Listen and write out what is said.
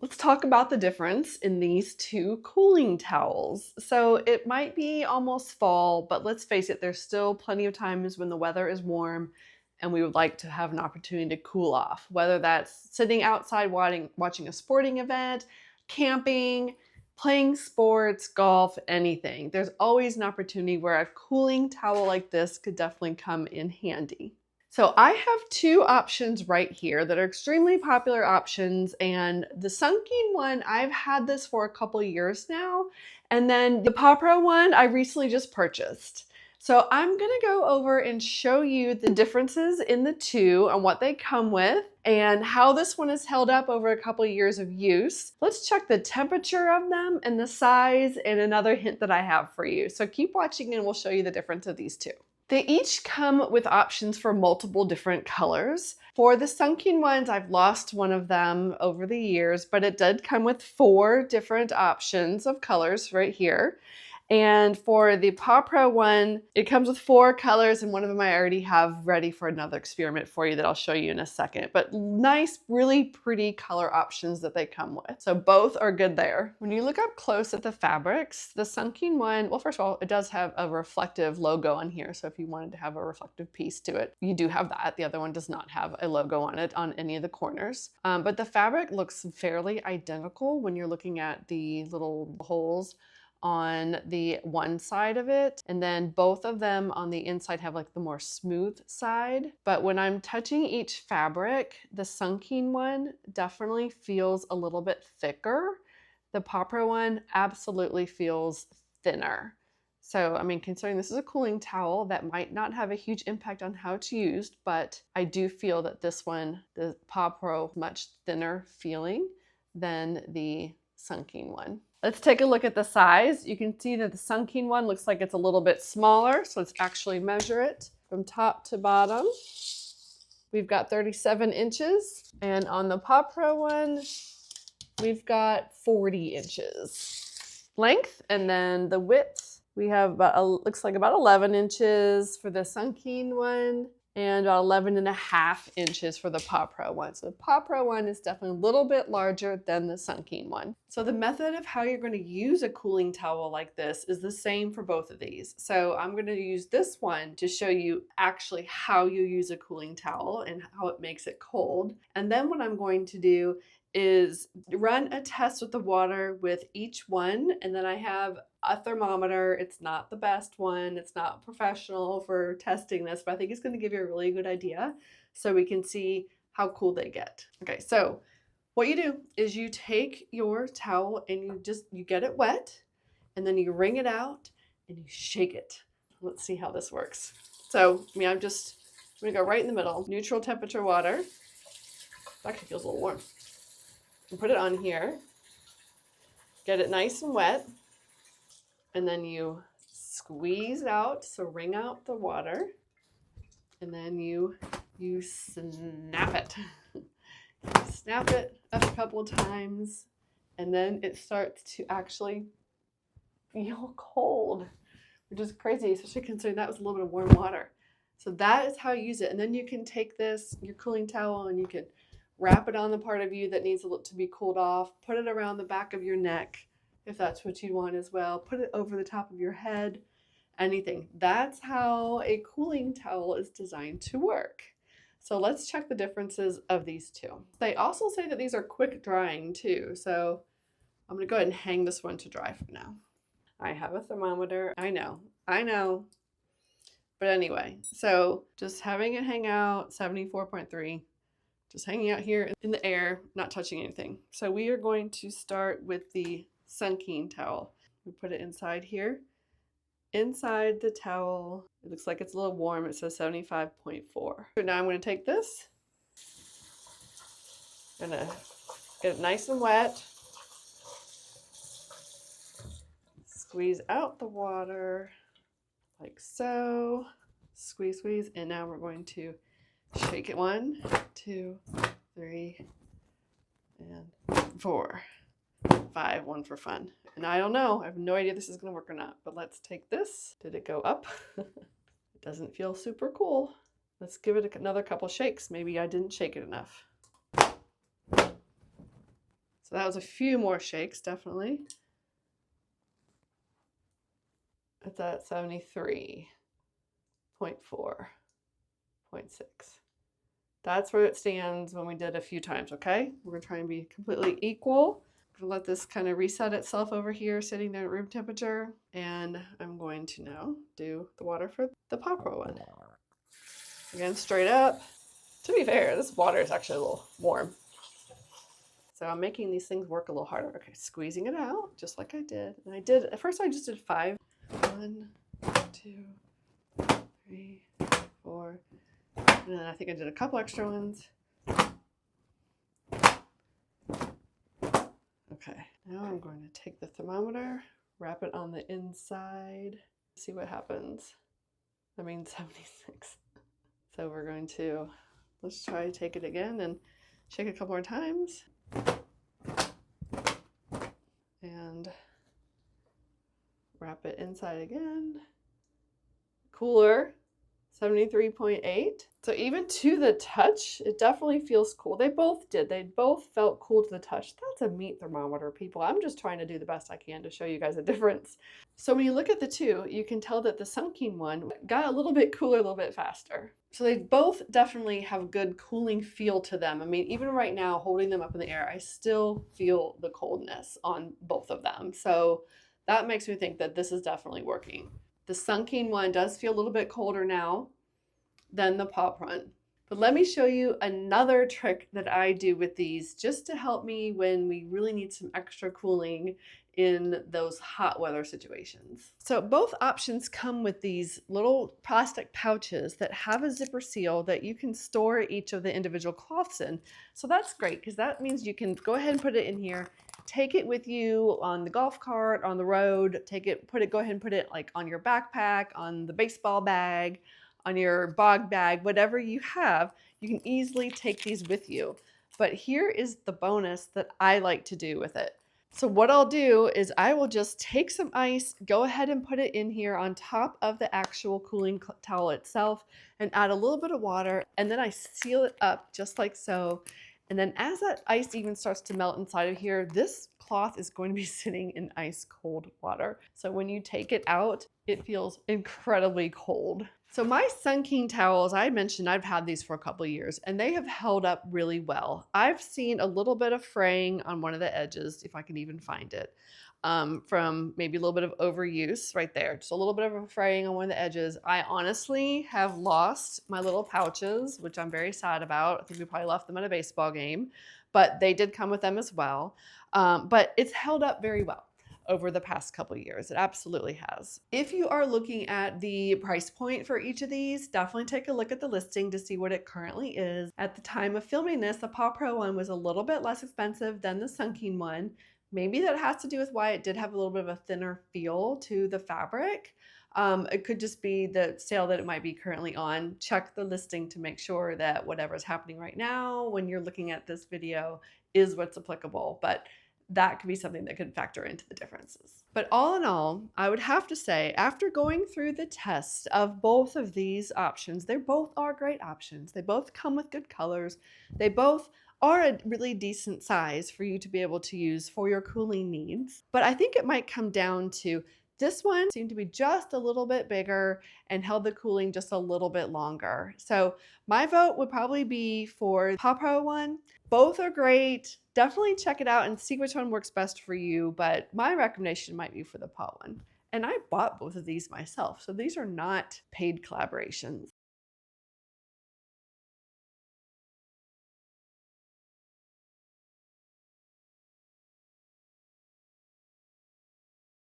Let's talk about the difference in these two cooling towels. So it might be almost fall, but let's face it, there's still plenty of times when the weather is warm and we would like to have an opportunity to cool off, whether that's sitting outside watching a sporting event, camping, playing sports, golf, anything. There's always an opportunity where a cooling towel like this could definitely come in handy. So I have two options right here that are extremely popular options, and the Sukeen one, I've had this for a couple years now, and then the PAWPRO one I recently just purchased. So I'm gonna go over and show you the differences in the two and what they come with and how this one has held up over a couple years of use. Let's check the temperature of them and the size and another hint that I have for you. So keep watching and we'll show you the difference of these two. They each come with options for multiple different colors. For the Sukeen ones, I've lost one of them over the years, but it did come with 4 different options of colors right here. And for the PAWPRO one, it comes with 4 colors, and one of them I already have ready for another experiment for you that I'll show you in a second. But nice, really pretty color options that they come with. So both are good there. When you look up close at the fabrics, the Sukeen one, well, first of all, it does have a reflective logo on here. So if you wanted to have a reflective piece to it, you do have that. The other one does not have a logo on it on any of the corners. But the fabric looks fairly identical when you're looking at the little holes on the one side of it, and then both of them on the inside have like the more smooth side. But when I'm touching each fabric, the Sukeen one definitely feels a little bit thicker. The PAWPRO one absolutely feels thinner. So, I mean, considering this is a cooling towel, that might not have a huge impact on how it's used, but I do feel that this one, the PAWPRO, much thinner feeling than the Sukeen one. Let's take a look at the size. You can see that the Sukeen one looks like it's a little bit smaller, so let's actually measure it from top to bottom. We've got 37 inches, and on the PAWPRO one, we've got 40 inches length, and then the width, we have about, looks like about 11 inches for the Sukeen one, and about 11.5 inches for the PAWPRO one. So the PAWPRO one is definitely a little bit larger than the Sukeen one. So the method of how you're going to use a cooling towel like this is the same for both of these. So I'm going to use this one to show you actually how you use a cooling towel and how it makes it cold. And then what I'm going to do is run a test with the water with each one, and then I have a thermometer. It's not the best one, it's not professional for testing this, but I think it's going to give you a really good idea so we can see how cool they get. Okay, so what you do is you take your towel and you get it wet, and then you wring it out and you shake it. Let's see how this works. So I'm gonna go right in the middle, neutral temperature water. It actually feels a little warm. And put it on here, get it nice and wet, and then you squeeze out, so wring out the water, and then you snap it. Snap it a couple of times, and then it starts to actually feel cold, which is crazy, especially considering that was a little bit of warm water. So that is how you use it. And then you can take your cooling towel, and you can wrap it on the part of you that needs to be cooled off. Put it around the back of your neck if that's what you want as well. Put it over the top of your head, anything. That's how a cooling towel is designed to work. So let's check the differences of these two. They also say that these are quick drying too. So I'm going to go ahead and hang this one to dry for now. I have a thermometer. I know. But anyway, so just having it hang out, 74.3. Just hanging out here in the air, not touching anything. So we are going to start with the Sukeen towel. We put it inside here. Inside the towel, it looks like it's a little warm. It says 75.4. So now I'm going to take this. I'm going to get it nice and wet. Squeeze out the water like so. Squeeze, squeeze. And now we're going to shake it 1, 2, 3, and 4, 5, 1 for fun. And I don't know, I have no idea if this is going to work or not, but let's take this. Did it go up? It doesn't feel super cool. Let's give it another couple shakes. Maybe I didn't shake it enough. So that was a few more shakes, definitely. It's at 73.4.6. That's where it stands when we did a few times, okay? We're gonna try and be completely equal. I'm gonna let this kind of reset itself over here, sitting there at room temperature. And I'm going to now do the water for the PAWPRO one. Again, straight up. To be fair, this water is actually a little warm. So I'm making these things work a little harder. Okay, squeezing it out, just like I did. And I did, at first I just did 5. 1, 2, 3, 4. And then I think I did a couple extra ones. Okay, now I'm going to take the thermometer, wrap it on the inside, see what happens. That means 76. So we're going to, let's try to take it again and shake it a couple more times. And wrap it inside again. Cooler, 73.8. So even to the touch, it definitely feels cool. They both did. They both felt cool to the touch. That's a meat thermometer, people. I'm just trying to do the best I can to show you guys a difference. So when you look at the two, you can tell that the Sukeen one got a little bit cooler, a little bit faster. So they both definitely have a good cooling feel to them. I mean, even right now, holding them up in the air, I still feel the coldness on both of them. So that makes me think that this is definitely working. The Sukeen one does feel a little bit colder now than the PAWPRO. But let me show you another trick that I do with these just to help me when we really need some extra cooling in those hot weather situations. So both options come with these little plastic pouches that have a zipper seal that you can store each of the individual cloths in. So that's great because that means you can go ahead and put it in here, take it with you on the golf cart, on the road, go ahead and put it like on your backpack, on the baseball bag, on your bog bag, whatever you have, you can easily take these with you. But here is the bonus that I like to do with it. So what I'll do is I will just take some ice, go ahead and put it in here on top of the actual cooling towel itself and add a little bit of water, and then I seal it up just like so. And then as that ice even starts to melt inside of here, this cloth is going to be sitting in ice cold water. So when you take it out, it feels incredibly cold. So my Sukeen towels, I mentioned I've had these for a couple of years and they have held up really well. I've seen a little bit of fraying on one of the edges, if I can even find it, from maybe a little bit of overuse right there. Just a little bit of a fraying on one of the edges. I honestly have lost my little pouches, which I'm very sad about. I think we probably left them at a baseball game, but they did come with them as well. But it's held up very well over the past couple of years. It absolutely has. If you are looking at the price point for each of these, definitely take a look at the listing to see what it currently is. At the time of filming this, the PAWPRO one was a little bit less expensive than the Sukeen one. Maybe that has to do with why it did have a little bit of a thinner feel to the fabric. It could just be the sale that it might be currently on. Check the listing to make sure that whatever's happening right now when you're looking at this video is what's applicable. But that could be something that could factor into the differences. But all in all, I would have to say, after going through the test of both of these options, they both are great options. They both come with good colors. They both are a really decent size for you to be able to use for your cooling needs. But I think it might come down to this one seemed to be just a little bit bigger and held the cooling just a little bit longer. So my vote would probably be for the PAWPRO one. Both are great. Definitely check it out and see which one works best for you. But my recommendation might be for the PAW one. And I bought both of these myself. So these are not paid collaborations.